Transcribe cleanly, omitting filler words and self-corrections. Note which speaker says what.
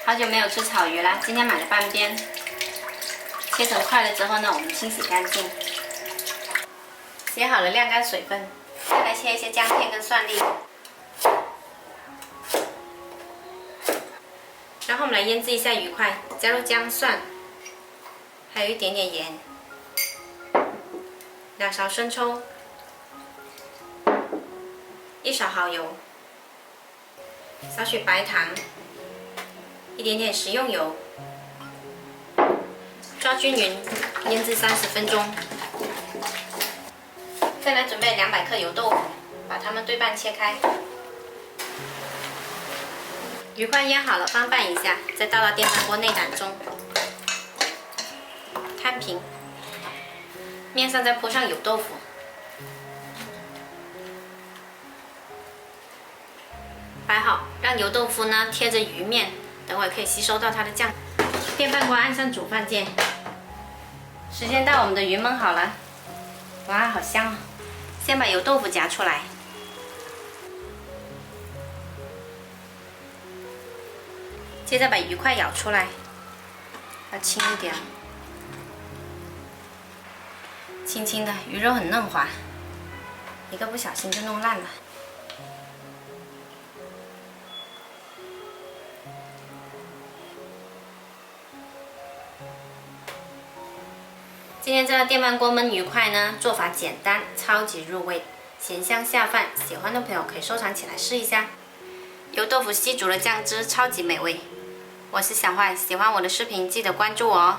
Speaker 1: 好久没有吃草鱼了，今天买了半边，切成块了之后呢，我们清洗干净，洗好了晾干水分，再来切一些姜片跟蒜粒，然后我们来腌制一下鱼块，加入姜蒜，还有一点点盐，2勺生抽，1勺蚝油，少许白糖，一点点食用油，抓均匀，腌制30分钟。再来准备200克油豆腐，把它们对半切开。鱼块腌好了，翻拌一下，再倒到电饭锅内胆中，摊平，面上再铺上油豆腐。摆好，让油豆腐呢贴着鱼面，等会可以吸收到它的酱。电饭锅按上煮饭键，时间到，我们的鱼焖好了。哇，好香啊！先把油豆腐夹出来，接着把鱼块舀出来，要轻一点，轻轻的，鱼肉很嫩滑，一个不小心就弄烂了。今天这个电饭锅焖鱼块呢，做法简单，超级入味，咸香下饭。喜欢的朋友可以收藏起来试一下。油豆腐吸足了酱汁，超级美味。我是小坏，喜欢我的视频记得关注我哦。